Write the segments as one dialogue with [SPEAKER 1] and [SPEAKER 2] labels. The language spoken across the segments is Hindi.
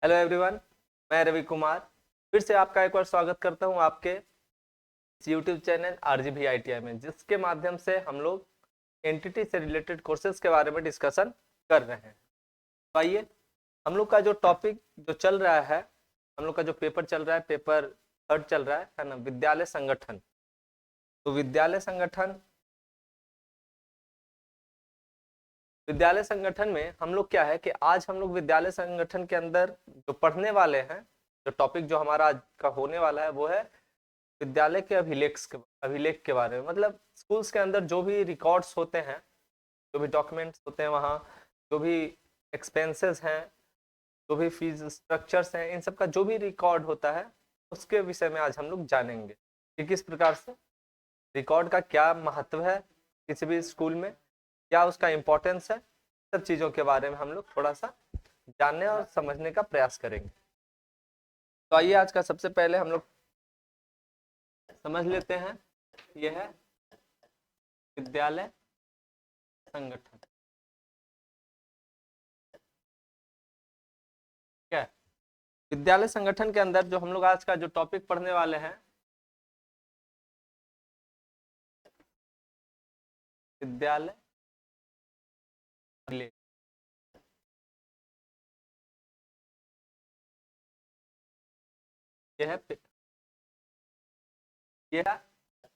[SPEAKER 1] हेलो एवरीवन, मैं रवि कुमार फिर से आपका एक बार स्वागत करता हूं आपके यूट्यूब चैनल RGV ITI में, जिसके माध्यम से हम लोग एंटिटी से रिलेटेड कोर्सेज के बारे में डिस्कशन कर रहे हैं। तो आइए, हम लोग का जो टॉपिक जो चल रहा है, हम लोग का जो पेपर चल रहा है, पेपर 3 चल रहा है ना, विद्यालय संगठन। तो विद्यालय संगठन में हम लोग क्या है कि आज हम लोग विद्यालय संगठन के अंदर जो पढ़ने वाले हैं, जो टॉपिक जो हमारा आज का होने वाला है वो है विद्यालय के अभिलेख के बारे में। मतलब स्कूल्स के अंदर जो भी रिकॉर्ड्स होते हैं, जो भी डॉक्यूमेंट्स होते हैं वहाँ, जो भी एक्सपेंसेस हैं, जो भी फीस स्ट्रक्चर्स हैं, इन सब का जो भी रिकॉर्ड होता है उसके विषय में आज हम लोग जानेंगे कि किस प्रकार से रिकॉर्ड का क्या महत्व है किसी भी स्कूल में, क्या उसका इम्पोर्टेंस है। सब चीज़ों के बारे में हम लोग थोड़ा सा जानने और समझने का प्रयास करेंगे। तो आइए, आज का सबसे पहले हम लोग समझ लेते हैं, यह है विद्यालय संगठन। क्या है विद्यालय संगठन के अंदर जो हम लोग आज का जो टॉपिक पढ़ने वाले हैं, विद्यालय अभिलेख। यह है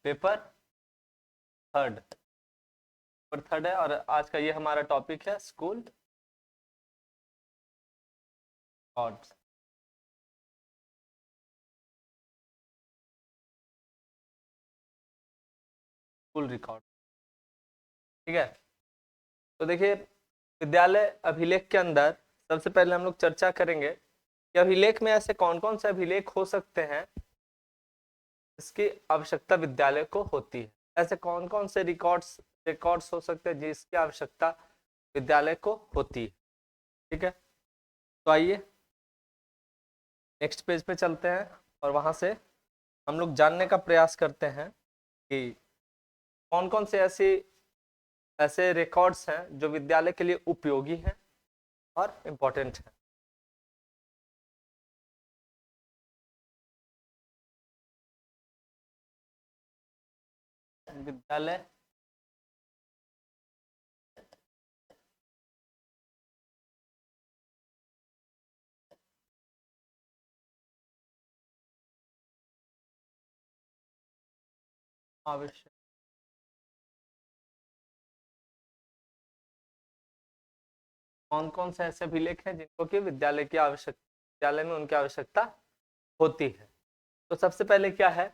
[SPEAKER 1] पेपर थर्ड है, और आज का ये हमारा टॉपिक है स्कूल रिकॉर्ड्स। स्कूल रिकॉर्ड, ठीक है। तो देखिए, विद्यालय अभिलेख के अंदर सबसे पहले हम लोग चर्चा करेंगे कि अभिलेख में ऐसे कौन कौन से अभिलेख हो सकते हैं इसकी आवश्यकता विद्यालय को होती है। ऐसे कौन कौन से रिकॉर्ड्स हो सकते हैं जिसकी आवश्यकता विद्यालय को होती है, ठीक है। तो आइए नेक्स्ट पेज पे चलते हैं और वहां से हम लोग जानने का प्रयास करते हैं कि कौन कौन से ऐसे रिकॉर्ड्स हैं जो विद्यालय के लिए उपयोगी हैं और इम्पोर्टेंट हैं। विद्यालय आवश्यक कौन कौन से ऐसे अभिलेख हैं जिनको कि विद्यालय में उनकी आवश्यकता होती है। तो सबसे पहले क्या है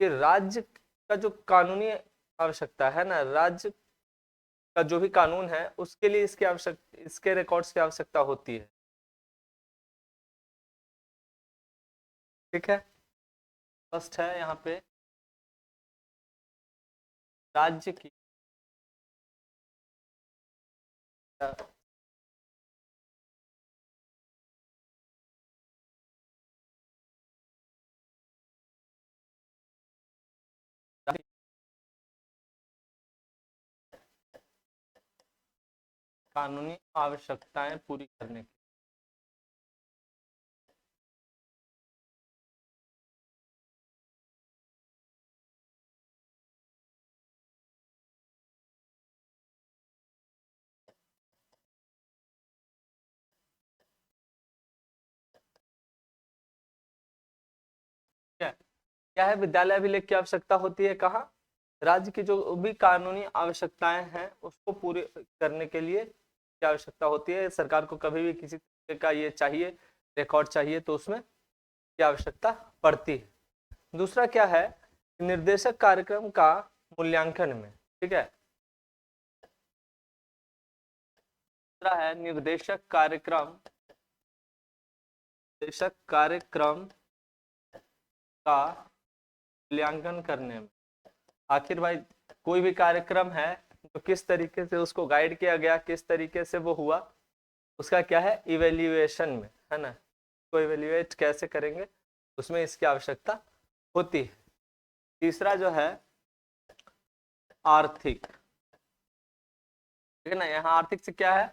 [SPEAKER 1] कि राज्य का जो कानूनी आवश्यकता है ना, राज्य का जो भी कानून है उसके लिए इसके रिकॉर्ड्स की आवश्यकता होती है, ठीक है। फर्स्ट है यहाँ पे राज्य की कानूनी आवश्यकताएं पूरी करने की। क्या है विद्यालय अभिलेख की आवश्यकता होती है, कहा राज्य की जो भी कानूनी आवश्यकताएं हैं उसको पूरे करने के लिए क्या आवश्यकता होती है। सरकार को कभी भी किसी तरह का ये चाहिए, रिकॉर्ड चाहिए, तो उसमें क्या आवश्यकता पड़ती है। दूसरा क्या है, निर्देशक कार्यक्रम का मूल्यांकन में, ठीक है। दूसरा है निर्देशक कार्यक्रम का मूल्यांकन करने में। आखिर भाई, कोई भी कार्यक्रम है तो किस तरीके से उसको गाइड किया गया, किस तरीके से वो हुआ, उसका क्या है इवेल्युएशन में, है ना, तो इवेल्युएट कैसे करेंगे, उसमें इसकी आवश्यकता होती है। तीसरा जो है आर्थिक, ठीक है ना। यहाँ आर्थिक से क्या है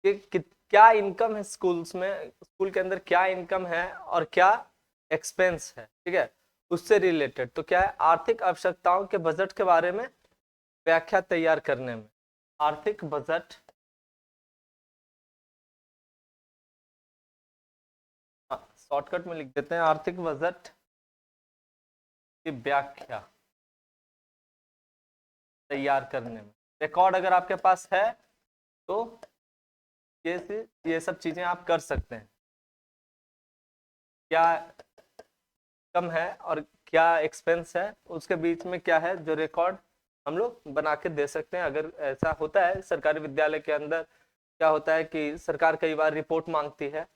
[SPEAKER 1] कि क्या इनकम है स्कूल्स में, स्कूल के अंदर क्या इनकम है और क्या एक्सपेंस है, ठीक है, उससे रिलेटेड। तो क्या है, आर्थिक आवश्यकताओं के बजट के बारे में व्याख्या तैयार करने में, आर्थिक बजट, शॉर्टकट में लिख देते हैं, आर्थिक बजट की व्याख्या तैयार करने में। रिकॉर्ड अगर आपके पास है तो ये सब चीजें आप कर सकते हैं। क्या कम है और क्या एक्सपेंस है, उसके बीच में क्या है जो रिकॉर्ड हम लोग बना के दे सकते हैं। अगर ऐसा होता है सरकारी विद्यालय के अंदर, क्या होता है कि सरकार कई बार रिपोर्ट मांगती है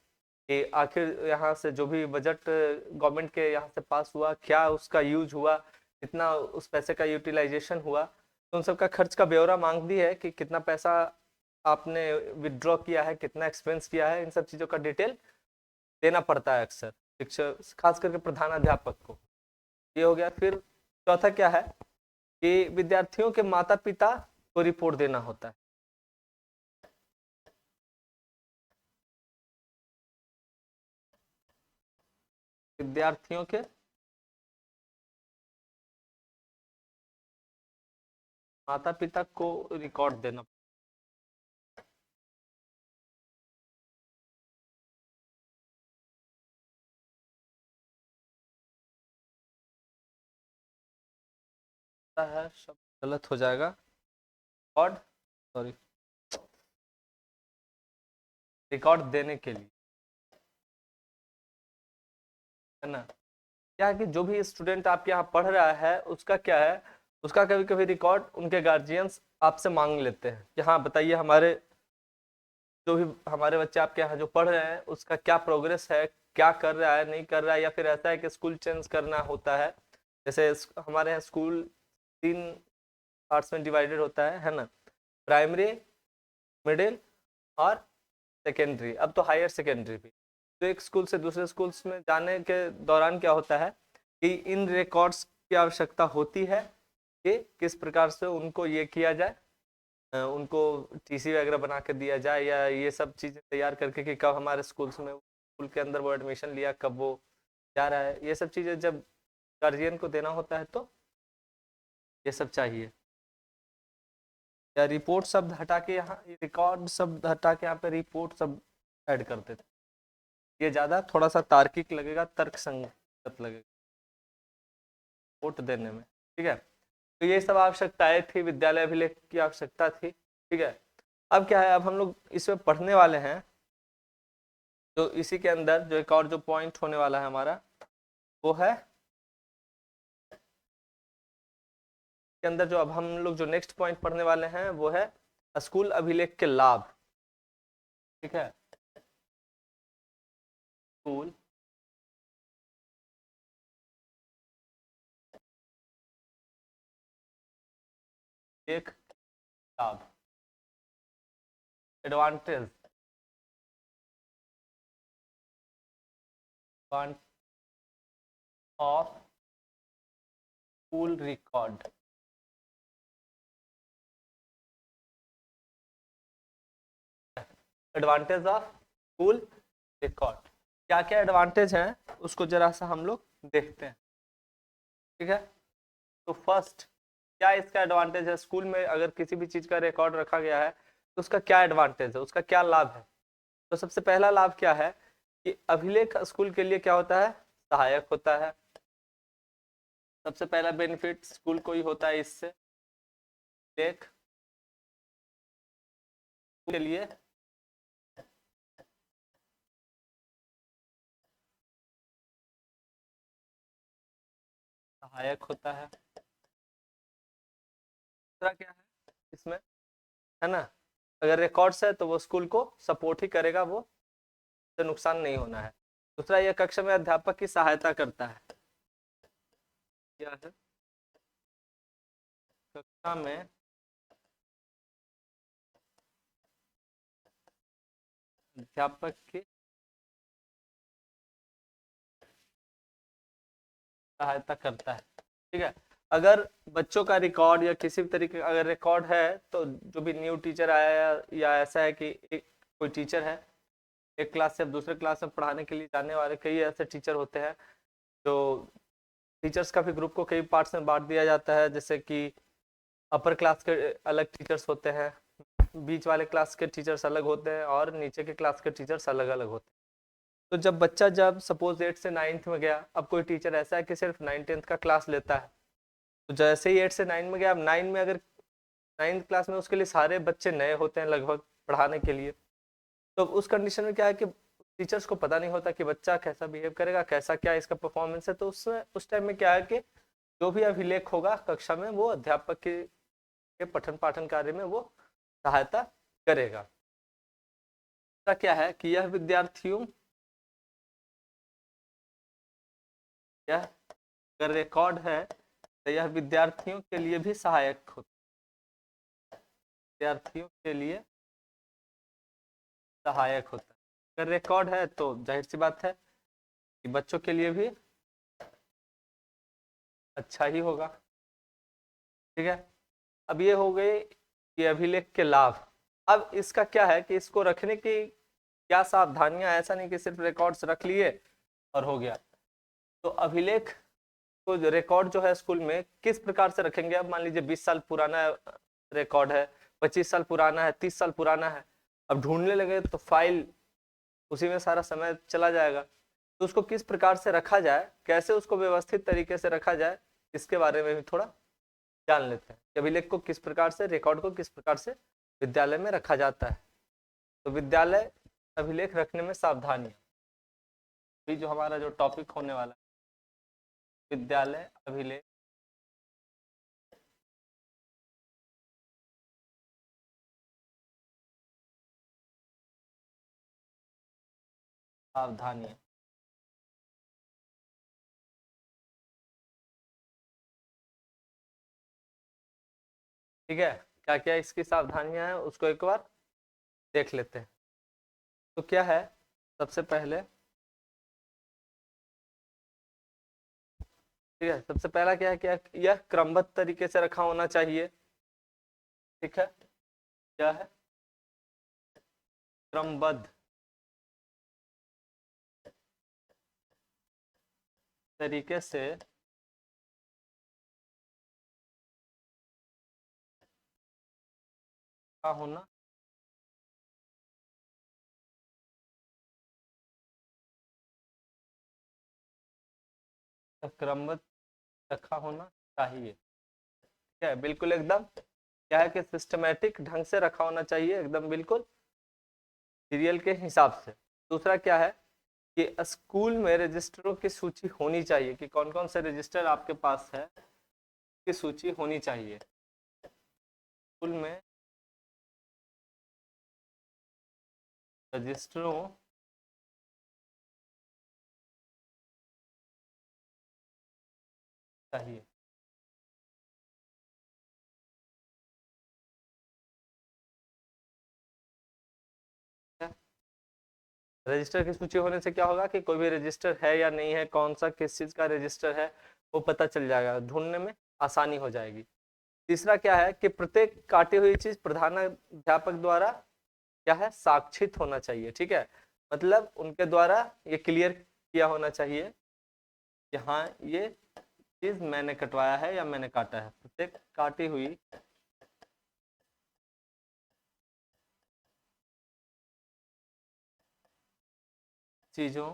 [SPEAKER 1] कि आखिर यहाँ से जो भी बजट गवर्नमेंट के यहाँ से पास हुआ, क्या उसका यूज हुआ, कितना उस पैसे का यूटिलाइजेशन हुआ, तो उन सब का खर्च का ब्यौरा मांगती है कि कितना पैसा आपने विड्रॉ किया है, कितना एक्सपेंस किया है, इन सब चीज़ों का डिटेल देना पड़ता है अक्सर शिक्षक, खास करके प्रधानाध्यापक को। ये हो गया। फिर चौथा क्या है कि विद्यार्थियों के माता पिता को रिपोर्ट देना होता है। विद्यार्थियों के माता पिता को रिकॉर्ड देना, है शब्द गलत हो जाएगा, रिकॉर्ड, सॉरी, रिकॉर्ड देने के लिए, है ना। क्या है कि जो भी स्टूडेंट आपके यहाँ पढ़ रहा है उसका क्या है, उसका कभी कभी रिकॉर्ड उनके गार्जियंस आपसे मांग लेते हैं कि हाँ बताइए हमारे जो भी हमारे बच्चे आपके यहाँ जो पढ़ रहे हैं उसका क्या प्रोग्रेस है, क्या कर रहा है, नहीं कर रहा है, या फिर ऐसा है कि स्कूल चेंज करना होता है। जैसे हमारे यहाँ स्कूल 3 पार्ट्स में डिवाइडेड होता है ना, प्राइमरी, मिडिल और सेकेंडरी, अब तो हायर सेकेंडरी भी। तो एक स्कूल से दूसरे स्कूल्स में जाने के दौरान क्या होता है कि इन रिकॉर्ड्स की आवश्यकता होती है कि किस प्रकार से उनको ये किया जाए, उनको टीसी वगैरह बना के दिया जाए, या ये सब चीज़ें तैयार करके कि कब हमारे स्कूल्स में, स्कूल के अंदर वो एडमिशन लिया, कब वो जा रहा है, ये सब चीज़ें जब गार्जियन को देना होता है तो ये सब चाहिए। या रिपोर्ट शब्द हटा के यहाँ रिकॉर्ड शब्द हटा के यहाँ पे रिपोर्ट शब्द ऐड करते थे, ये ज़्यादा थोड़ा सा तार्किक लगेगा, तर्क संगत लगेगा रिपोर्ट देने में, ठीक है। तो ये सब आवश्यकताएं थी, विद्यालय अभिलेख की आवश्यकता थी, ठीक है। अब क्या है, अब हम लोग इसमें पढ़ने वाले हैं, तो इसी के अंदर जो एक और जो पॉइंट होने वाला है हमारा वो है के अंदर जो अब हम लोग जो नेक्स्ट पॉइंट पढ़ने वाले हैं वो है स्कूल अभिलेख के लाभ, ठीक है। स्कूल एक लाभ, advantage, of school record, advantage of school record. क्या क्या एडवांटेज हैं उसको जरा सा हम लोग देखते हैं, ठीक है। तो फर्स्ट, क्या इसका एडवांटेज है, स्कूल में अगर किसी भी चीज का रिकॉर्ड रखा गया है तो उसका क्या एडवांटेज है, उसका क्या लाभ है। तो सबसे पहला लाभ क्या है कि अभिलेख स्कूल के लिए क्या होता है, सहायक होता है। सबसे पहला बेनिफिट स्कूल को ही होता है इससे, लेख के लिए सहायक होता है। दूसरा क्या है इसमें, है ना, अगर रिकॉर्ड्स है तो वो स्कूल को सपोर्ट ही करेगा, वो तो नुकसान नहीं होना है। दूसरा, यह कक्षा में अध्यापक की सहायता करता है। क्या है, कक्षा में अध्यापक की सहायता करता है, ठीक है। अगर बच्चों का रिकॉर्ड या किसी भी तरीके का अगर रिकॉर्ड है तो जो भी न्यू टीचर आया या ऐसा है कि एक कोई टीचर है, एक क्लास से अब दूसरे क्लास में पढ़ाने के लिए जाने वाले कई ऐसे टीचर होते हैं। तो टीचर्स का भी ग्रुप को कई पार्ट्स में बांट दिया जाता है, जैसे कि अपर क्लास के अलग टीचर्स होते हैं, बीच वाले क्लास के टीचर्स अलग होते हैं और नीचे के क्लास के टीचर्स अलग अलग होते हैं। तो जब बच्चा जब सपोज 8 से 9th में गया, अब कोई टीचर ऐसा है कि सिर्फ 9th-10th का क्लास लेता है, तो जैसे ही 8 से 9 में गया, अब 9 में अगर 9th क्लास में उसके लिए सारे बच्चे नए होते हैं लगभग पढ़ाने के लिए, तो उस कंडीशन में क्या है कि टीचर्स को पता नहीं होता कि बच्चा कैसा बिहेव करेगा, कैसा क्या इसका परफॉर्मेंस है। तो उस टाइम में क्या है कि जो भी अभिलेख होगा कक्षा में, वो अध्यापक के पठन पाठन कार्य में वो सहायता करेगा। क्या है कि यह विद्यार्थियों, यह अगर रिकॉर्ड है तो यह विद्यार्थियों के लिए भी सहायक होता है, विद्यार्थियों के लिए सहायक होता है। अगर रिकॉर्ड है तो जाहिर सी बात है कि बच्चों के लिए भी अच्छा ही होगा। ठीक है, अब ये हो गए कि अभिलेख के लाभ। अब इसका क्या है कि इसको रखने की क्या सावधानियां, ऐसा नहीं कि सिर्फ रिकॉर्ड्स रख लिए और हो गया। तो अभिलेख को रिकॉर्ड जो है स्कूल में किस प्रकार से रखेंगे। अब मान लीजिए 20 साल पुराना रिकॉर्ड है, 25 साल पुराना है, 30 साल पुराना है, अब ढूंढने लगे तो फाइल उसी में सारा समय चला जाएगा। तो उसको किस प्रकार से रखा जाए, कैसे उसको व्यवस्थित तरीके से रखा जाए, इसके बारे में भी थोड़ा जान लेते हैं कि अभिलेख को किस प्रकार से, रिकॉर्ड को किस प्रकार से विद्यालय में रखा जाता है। तो विद्यालय अभिलेख रखने में सावधानियां, अभी जो हमारा जो टॉपिक होने वाला है, विद्यालय अभिलेख सावधानियां। ठीक है, क्या क्या इसकी सावधानियां हैं उसको एक बार देख लेते हैं। तो क्या है, सबसे पहले, ठीक है, सबसे पहला क्या है, क्या यह क्रमबद्ध तरीके से रखा होना चाहिए। ठीक है, क्या है, क्रमबद्ध तरीके से रखा होना, क्रमबद्ध रखा होना चाहिए। ठीक है, बिल्कुल एकदम क्या है कि सिस्टमेटिक ढंग से रखा होना चाहिए, एकदम बिल्कुल सीरियल के हिसाब से। दूसरा क्या है कि स्कूल में रजिस्टरों की सूची होनी चाहिए कि कौन कौन से रजिस्टर आपके पास है, की सूची होनी चाहिए स्कूल में। रजिस्टरों चाहिए, रजिस्टर की सूची होने से क्या होगा कि कोई भी रजिस्टर है या नहीं है, कौन सा किस चीज का रजिस्टर है, वो पता चल जाएगा, ढूंढने में आसानी हो जाएगी। तीसरा क्या है कि प्रत्येक काटी हुई चीज प्रधानाध्यापक द्वारा क्या है, साक्षित होना चाहिए। ठीक है, मतलब उनके द्वारा ये क्लियर किया होना चाहिए कि हाँ ये चीज मैंने कटवाया है या मैंने काटा है। प्रत्येक काटी हुई चीजों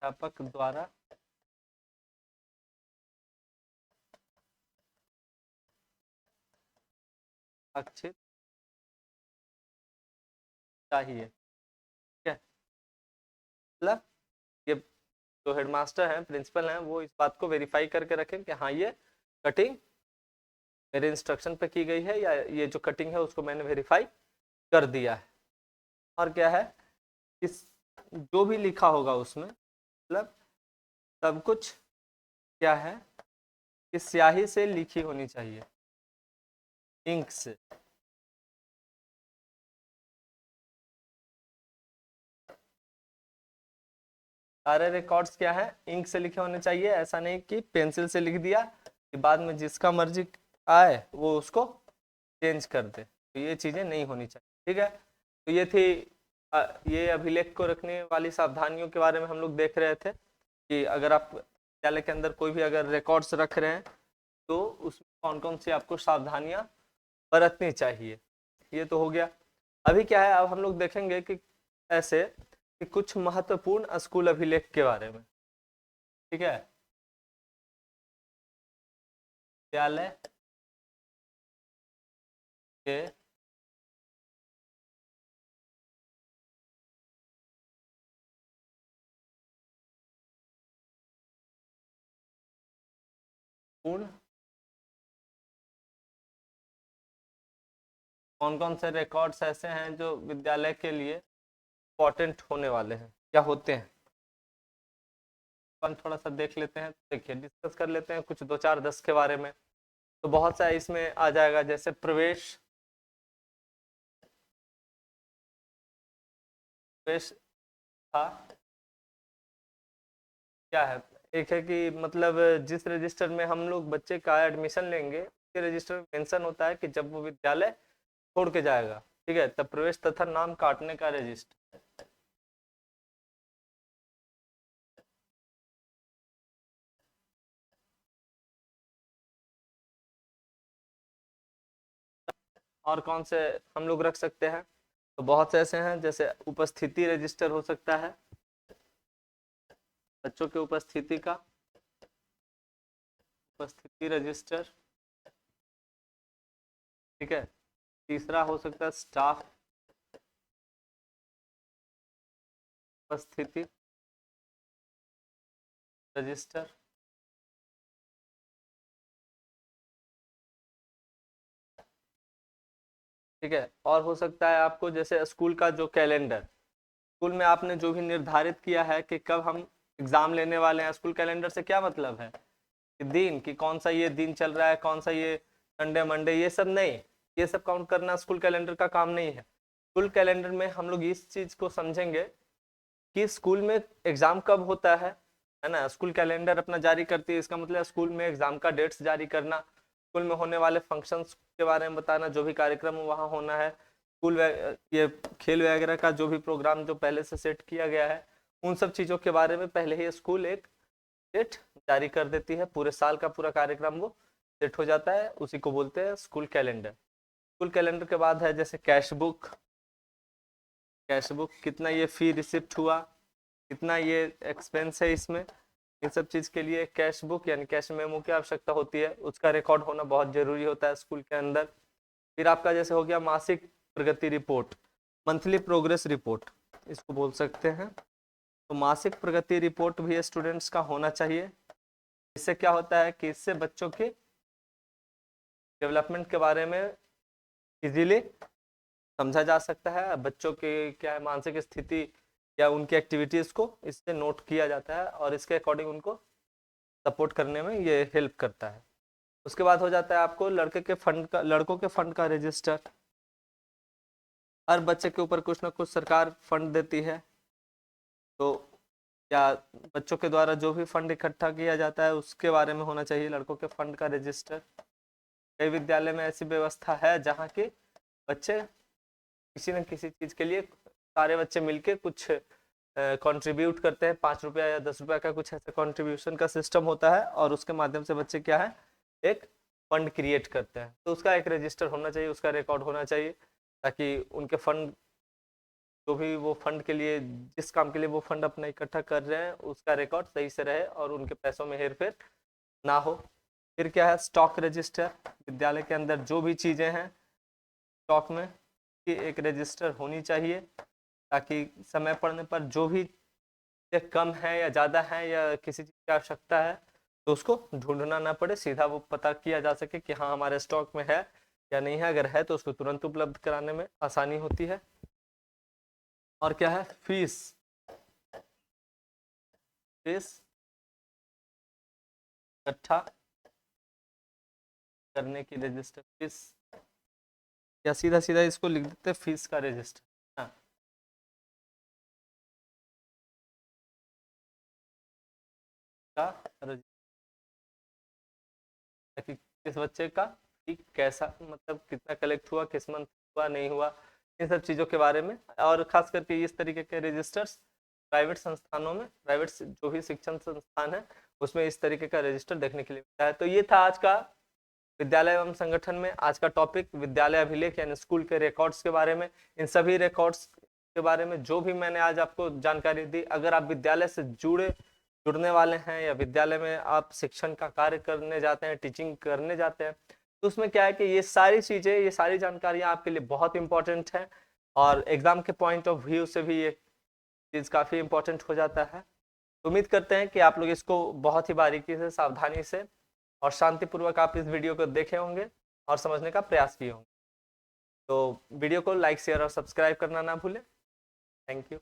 [SPEAKER 1] अध्यापक द्वारा साक्षित चाहिए। ठीक है, मतलब ये जो हेडमास्टर हैं, प्रिंसिपल हैं, वो इस बात को वेरीफाई करके रखें कि हाँ ये कटिंग मेरे इंस्ट्रक्शन पे की गई है या ये जो कटिंग है उसको मैंने वेरीफाई कर दिया है। और क्या है, इस जो भी लिखा होगा उसमें, मतलब सब कुछ क्या है कि स्याही से लिखी होनी चाहिए, इंक से। सारे रिकॉर्ड्स क्या है, इंक से लिखे होने चाहिए, ऐसा नहीं कि पेंसिल से लिख दिया कि बाद में जिसका मर्जी आए वो उसको चेंज कर दे। तो ये चीज़ें नहीं होनी चाहिए, ठीक है। तो ये थी ये अभिलेख को रखने वाली सावधानियों के बारे में हम लोग देख रहे थे कि अगर आप विद्यालय के अंदर कोई भी अगर रिकॉर्ड्स रख रहे हैं तो उसमें कौन कौन सी आपको सावधानियां बरतनी चाहिए। ये तो हो गया। अभी क्या है, अब हम लोग देखेंगे कि ऐसे कि कुछ महत्वपूर्ण स्कूल अभिलेख के बारे में, ठीक है। विद्यालय के पूर्ण कौन कौन से रिकॉर्ड्स ऐसे हैं जो विद्यालय के लिए इम्पोर्टेंट होने वाले हैं या होते हैं, अपन थोड़ा सा देख लेते हैं। देखिए, डिस्कस कर लेते हैं कुछ 2 4 10 के बारे में। तो बहुत सा इसमें आ जाएगा, जैसे प्रवेश प्रवेश था, क्या है, एक है कि मतलब जिस रजिस्टर में हम लोग बच्चे का एडमिशन लेंगे उसके रजिस्टर में मेंशन होता है कि जब वो विद्यालय छोड़ के जाएगा, ठीक है, तब प्रवेश तथा नाम काटने का रजिस्टर। और कौन से हम लोग रख सकते हैं, तो बहुत से ऐसे हैं, जैसे उपस्थिति रजिस्टर हो सकता है, बच्चों की उपस्थिति का उपस्थिति रजिस्टर, ठीक है। तीसरा हो सकता है स्टाफ उपस्थिति रजिस्टर, ठीक है। और हो सकता है आपको जैसे स्कूल का जो कैलेंडर, स्कूल में आपने जो भी निर्धारित किया है कि कब हम एग्जाम लेने वाले हैं, स्कूल कैलेंडर से क्या मतलब है कि दिन, कि कौन सा ये दिन चल रहा है, कौन सा ये संडे मंडे, ये सब नहीं, ये सब काउंट करना स्कूल कैलेंडर का काम नहीं है। स्कूल कैलेंडर में हम लोग इस चीज को समझेंगे कि स्कूल में एग्जाम कब होता है ना। स्कूल कैलेंडर अपना जारी करती है, इसका मतलब स्कूल में एग्जाम का डेट्स जारी करना, स्कूल में होने वाले फंक्शंस के बारे में बताना, जो भी कार्यक्रम वहाँ होना है, स्कूल ये खेल वगैरह का जो भी प्रोग्राम जो पहले से सेट किया गया है, उन सब चीज़ों के बारे में पहले ही स्कूल एक डेट जारी कर देती है। पूरे साल का पूरा कार्यक्रम वो सेट हो जाता है, उसी को बोलते हैं स्कूल कैलेंडर। स्कूल कैलेंडर के बाद है जैसे कैश बुक, कैश बुक कितना ये फी रिसिप्ट हुआ, कितना ये एक्सपेंस है इसमें, इन सब चीज के लिए कैश बुक यानी कैश मेमो की आवश्यकता होती है, उसका रिकॉर्ड होना बहुत जरूरी होता है स्कूल के अंदर। फिर आपका जैसे हो गया मासिक प्रगति रिपोर्ट, मंथली प्रोग्रेस रिपोर्ट इसको बोल सकते हैं। तो मासिक प्रगति रिपोर्ट भी स्टूडेंट्स का होना चाहिए। इससे क्या होता है कि इससे बच्चों के डेवलपमेंट के बारे में इजीली समझा जा सकता है, बच्चों के क्या है मानसिक स्थिति या उनकी एक्टिविटीज को इससे नोट किया जाता है और इसके अकॉर्डिंग उनको सपोर्ट करने में ये हेल्प करता है। उसके बाद हो जाता है आपको लड़कों के फंड का रजिस्टर। हर बच्चे के ऊपर कुछ ना कुछ सरकार फंड देती है, तो या बच्चों के द्वारा जो भी फंड इकट्ठा किया जाता है उसके बारे में होना चाहिए लड़कों के फंड का रजिस्टर। कई विद्यालय में ऐसी व्यवस्था है जहाँ के बच्चे किसी न किसी चीज के लिए सारे बच्चे मिलके कुछ कंट्रीब्यूट करते हैं, 5 रुपया या 10 रुपया का कुछ ऐसा कंट्रीब्यूशन का सिस्टम होता है, और उसके माध्यम से बच्चे क्या है एक फंड क्रिएट करते हैं। तो उसका एक रजिस्टर होना चाहिए, उसका रिकॉर्ड होना चाहिए, ताकि उनके फंड जो भी वो फंड के लिए जिस काम के लिए वो फंड अपना इकट्ठा कर रहे हैं उसका रिकॉर्ड सही से रहे और उनके पैसों में हेरफेर ना हो। फिर क्या है स्टॉक रजिस्टर, विद्यालय के अंदर जो भी चीजें हैं स्टॉक में की एक रजिस्टर होनी चाहिए, ताकि समय पड़ने पर जो भी कम है या ज़्यादा है या किसी चीज़ की आवश्यकता है तो उसको ढूंढना ना पड़े, सीधा वो पता किया जा सके कि हाँ हमारे स्टॉक में है या नहीं है, अगर है तो उसको तुरंत उपलब्ध कराने में आसानी होती है। और क्या है फीस, फीस इकट्ठा करने की रजिस्टर, फीस या सीधा सीधा इसको लिख देते हैं फीस का रजिस्टर। हाँ, का कि किस बच्चे का कि कैसा मतलब कितना कलेक्ट हुआ, किस मंथ हुआ, नहीं हुआ, इन सब चीज़ों के बारे में। और खास करके इस तरीके के रजिस्टर्स प्राइवेट संस्थानों में, प्राइवेट जो भी शिक्षण संस्थान है उसमें इस तरीके का रजिस्टर देखने के लिए मिलता है। तो ये था आज का विद्यालय एवं संगठन में आज का टॉपिक, विद्यालय अभिलेख यानी स्कूल के रिकॉर्ड्स के बारे में। इन सभी रिकॉर्ड्स के बारे में जो भी मैंने आज आपको जानकारी दी, अगर आप विद्यालय से जुड़ने वाले हैं या विद्यालय में आप शिक्षण का कार्य करने जाते हैं, टीचिंग करने जाते हैं, तो उसमें क्या है कि ये सारी चीज़ें, ये सारी जानकारियाँ आपके लिए बहुत इंपॉर्टेंट है और एग्जाम के पॉइंट ऑफ व्यू से भी ये चीज़ काफ़ी इंपॉर्टेंट हो जाता है। उम्मीद करते हैं कि आप लोग इसको बहुत ही बारीकी से, सावधानी से और शांतिपूर्वक आप इस वीडियो को देखे होंगे और समझने का प्रयास किए होंगे। तो वीडियो को लाइक, शेयर और सब्सक्राइब करना ना भूलें। Thank you.